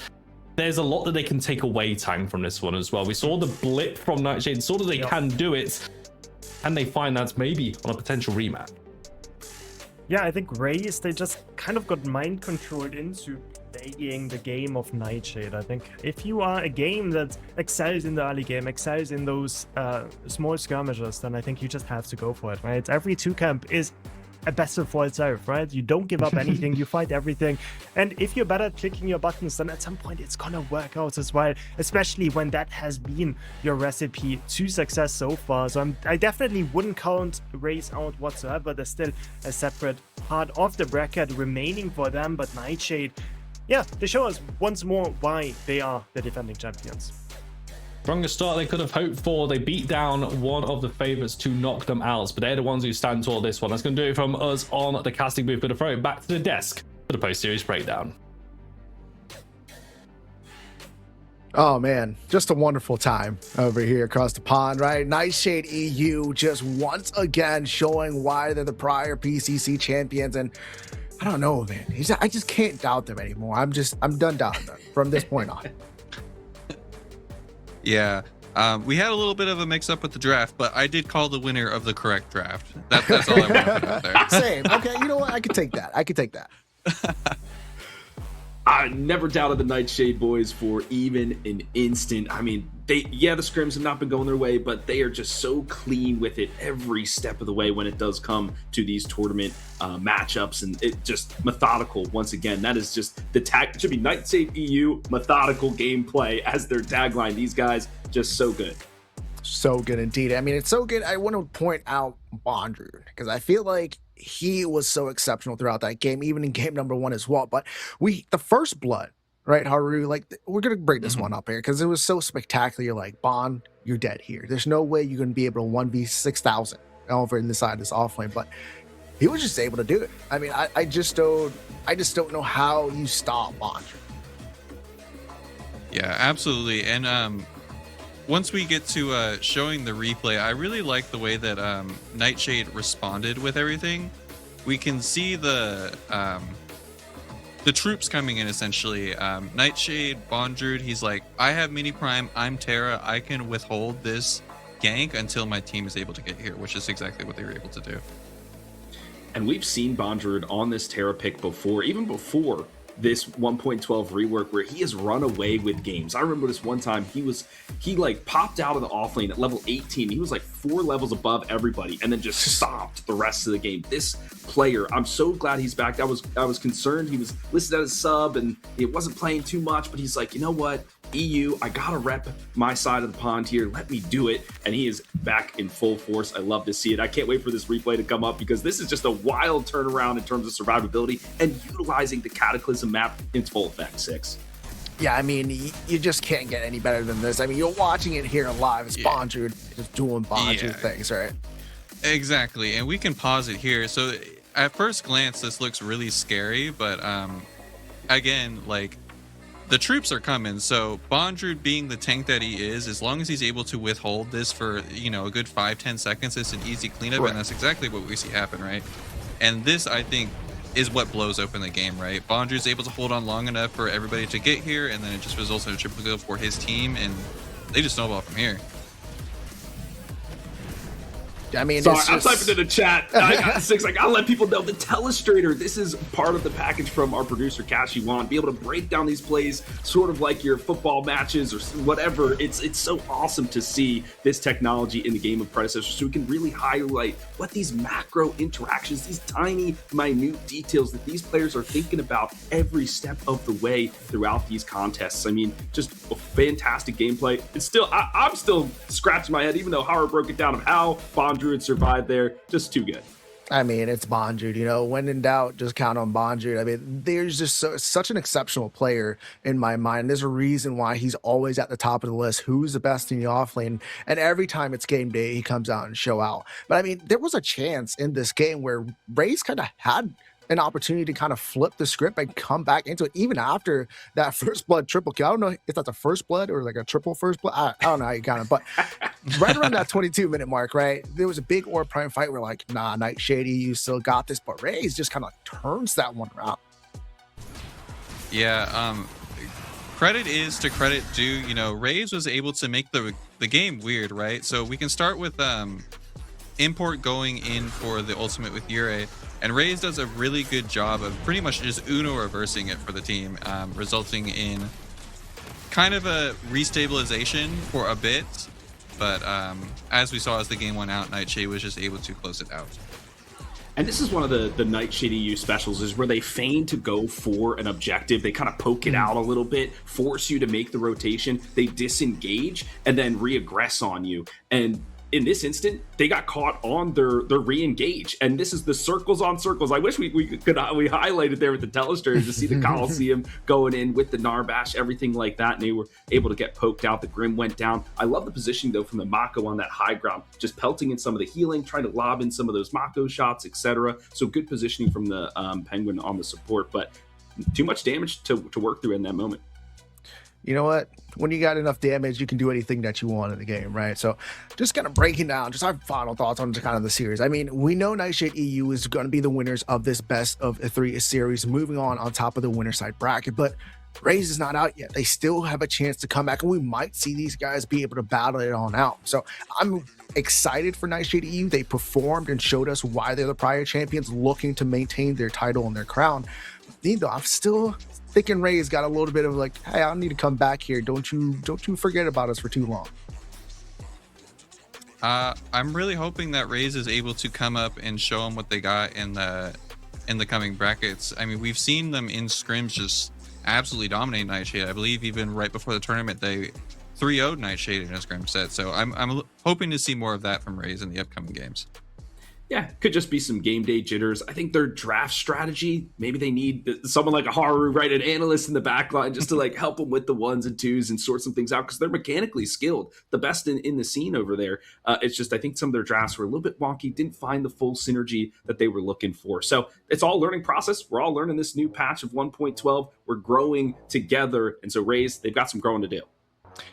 there's a lot that they can take away, Tang, from this one as well. We saw the blip from Nightshade, saw that they can do it, and they find that maybe on a potential rematch. Yeah, I think Raze, they just kind of got mind controlled into playing the game of Nightshade. I think if you are a game that excels in the early game, excels in those small skirmishes, then I think you just have to go for it, right? Every 2-camp is a battle for itself, right? You don't give up anything, you fight everything. And if you're better at clicking your buttons, then at some point it's gonna work out as well, especially when that has been your recipe to success so far. So I definitely wouldn't count Raze out whatsoever. There's still a separate part of the bracket remaining for them, but Nightshade, yeah, they show us once more why they are the defending champions. Strongest start they could have hoped for. They beat down one of the favorites to knock them out, but they're the ones who stand tall this one. That's going to do it from us on the casting booth. Going to throw it back to the desk for the post-series breakdown. Oh man, just a wonderful time over here across the pond, right? Nightshade EU just once again showing why they're the prior PCC champions, and I don't know, man. I just can't doubt them anymore. I'm done doubting them from this point on. Yeah, We had a little bit of a mix up with the draft, but I did call the winner of the correct draft. That's all I want to put out there. Same. Okay, you know what? I could take that. I never doubted the Nightshade boys for even an instant. I mean, the scrims have not been going their way, but they are just so clean with it every step of the way when it does come to these tournament matchups, and it just methodical. Once again, that is just the tag. It should be Nightshade EU methodical gameplay as their tagline. These guys just so good. So good indeed. I mean, it's so good. I want to point out Bondru because I feel like he was so exceptional throughout that game, even in game number 1 as well. But the first blood, right, Haru? Like, we're gonna break this one up here because it was so spectacular. You're like, Bond, you're dead here. There's no way you're gonna be able to 1v 6,000 over in the side of this offlane. But he was just able to do it. I mean, I just don't know how you stop Bondru. Yeah, absolutely. And once we get to showing the replay, I really like the way that Nightshade responded with everything. We can see the troops coming in, essentially. Nightshade, Bondrewd, he's like, I have mini prime, I'm Terra, I can withhold this gank until my team is able to get here, which is exactly what they were able to do. And we've seen Bondrewd on this Terra pick before, even before this 1.12 rework, where he has run away with games. I remember this one time he like popped out of the offlane at level 18. He was like 4 levels above everybody and then just stopped the rest of the game. This player, I'm so glad he's back. I was concerned he was listed as a sub and he wasn't playing too much, but he's like, you know what? EU, I gotta rep my side of the pond here. Let me do it. And he is back in full force. I love to see it. I can't wait for this replay to come up because this is just a wild turnaround in terms of survivability and utilizing the Cataclysm map in full effect, Six. Yeah, I mean, you just can't get any better than this. I mean, you're watching it here live. It's Bondrewd just doing Bondrewd things, right? Exactly. And we can pause it here. So at first glance, this looks really scary, but again, like, the troops are coming, so Bondrewd, being the tank that he is, as long as he's able to withhold this for, a good 5-10 seconds, it's an easy cleanup, right. And that's exactly what we see happen, right? And this, I think, is what blows open the game, right? Bondrewd's able to hold on long enough for everybody to get here, and then it just results in a triple kill for his team, and they just snowball from here. I mean, sorry, I'm typing in the chat. I got Six. I gotta let people know the Telestrator. This is part of the package from our producer Cash. You want be able to break down these plays, sort of like your football matches or whatever. It's so awesome to see this technology in the game of Predecessor, so we can really highlight what these macro interactions, these tiny, minute details that these players are thinking about every step of the way throughout these contests. I mean, just a fantastic gameplay. It's still, I'm still scratching my head, even though Hara broke it down of how Bondrewd survived there. Just too good. I mean, it's Bondrewd. When in doubt, just count on Bondrewd. I mean, there's just such an exceptional player in my mind. There's a reason why he's always at the top of the list. Who's the best in the offlane? And every time it's game day, he comes out and show out. But I mean, there was a chance in this game where Raze kind of had an opportunity to kind of flip the script and come back into it, even after that first blood triple kill. I don't know if that's a first blood or like a triple first blood. I don't know how you count it, but right around that 22-minute mark, right, there was a big Orb Prime fight where like, nah, Nightshade, you still got this, but Raze just kind of turns that one around. Yeah, credit is to credit due. Raze was able to make the game weird, right? So we can start with import going in for the ultimate with Yurei. And Raze does a really good job of pretty much just Uno reversing it for the team, resulting in kind of a restabilization for a bit. But as we saw as the game went out, Nightshade was just able to close it out. And this is one of the Nightshade EU specials, is where they feign to go for an objective. They kind of poke it out a little bit, force you to make the rotation. They disengage and then re-aggress on you. And in this instant, they got caught on their re-engage, and this is the circles on circles. I wish we highlighted there with the Telestrator to see the Coliseum going in with the Narbash, everything like that, and they were able to get poked out. The Grim went down. I love the positioning though from the Mako on that high ground, just pelting in some of the healing, trying to lob in some of those Mako shots, etc. So good positioning from the Penguin on the support, but too much damage to work through in that moment. You know what? When you got enough damage, you can do anything that you want in the game, right? So just kind of breaking down, just our final thoughts on kind of the series. I mean, we know Nightshade EU is going to be the winners of this best of 3 series, moving on top of the winner side bracket, but Raze is not out yet. They still have a chance to come back, and we might see these guys be able to battle it on out. So I'm excited for Nightshade EU. They performed and showed us why they're the prior champions, looking to maintain their title and their crown. Though I'm still thinking Raze got a little bit of like, hey, I need to come back here. Don't you forget about us for too long. I'm really hoping that Raze is able to come up and show them what they got in the coming brackets. I mean, we've seen them in scrims just absolutely dominate Nightshade. I believe even right before the tournament, they 3-0'd Nightshade in a scrim set. So I'm hoping to see more of that from Raze in the upcoming games. Yeah, could just be some game day jitters. I think their draft strategy, maybe they need someone like a Haru, right, an analyst in the back line just to like help them with the 1s and 2s and sort some things out, because they're mechanically skilled, the best in the scene over there. It's just I think some of their drafts were a little bit wonky, didn't find the full synergy that they were looking for. So it's all learning process. We're all learning this new patch of 1.12. We're growing together. And so Raze, they've got some growing to do.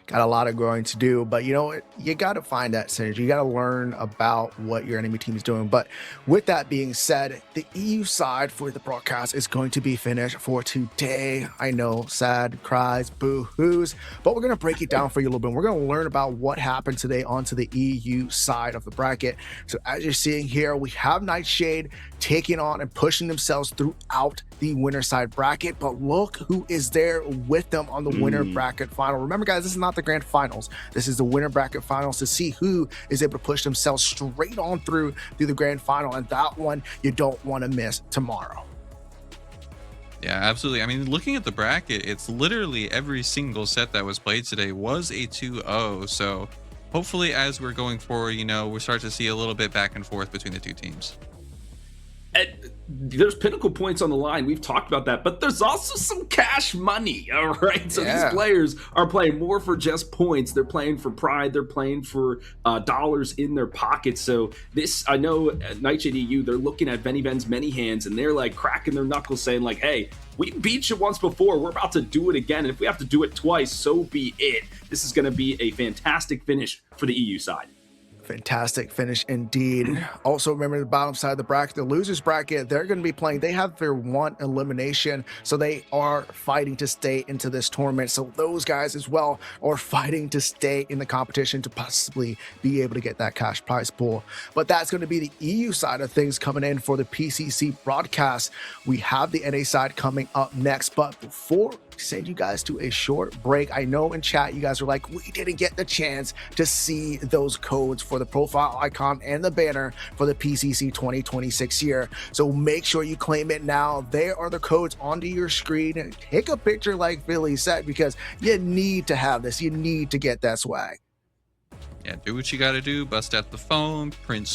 Got a lot of growing to do, but you know what? You got to find that synergy. You got to learn about what your enemy team is doing. But with that being said, the EU side for the broadcast is going to be finished for today. I know, sad cries, boo-hoos, but we're going to break it down for you a little bit. We're going to learn about what happened today onto the EU side of the bracket. So as you're seeing here, we have Nightshade taking on and pushing themselves throughout the winner side bracket, but look who is there with them on the winner bracket final. Remember, guys, this is not the grand finals. This is the winner bracket finals to see who is able to push themselves straight on through the grand final, and that one you don't want to miss tomorrow. Yeah, absolutely. I mean, looking at the bracket, it's literally every single set that was played today was a 2-0. So hopefully as we're going forward, you know, we start to see a little bit back and forth between the two teams. There's pinnacle points on the line. We've talked about that, but there's also some cash money. All right. So these players are playing more for just points. They're playing for pride. They're playing for dollars in their pockets. So this, I know at Nightshade EU, they're looking at Benny Ben's many hands and they're like cracking their knuckles saying like, hey, we beat you once before. We're about to do it again. And if we have to do it twice, so be it. This is going to be a fantastic finish for the EU side. Fantastic finish indeed. Also, remember the bottom side of the bracket, the losers bracket, they're going to be playing. They have their one elimination, so they are fighting to stay into this tournament. So those guys as well are fighting to stay in the competition to possibly be able to get that cash prize pool. But that's going to be the EU side of things coming in for the PCC broadcast. We have the NA side coming up next, but before send you guys to a short break, I know in chat you guys are like, we didn't get the chance to see those codes for the profile icon and the banner for the PCC 2026 year, so make sure you claim it now. There are the codes onto your screen, and take a picture like Philly said, because you need to have this. You need to get that swag. Yeah, do what you got to do. Bust out the phone, print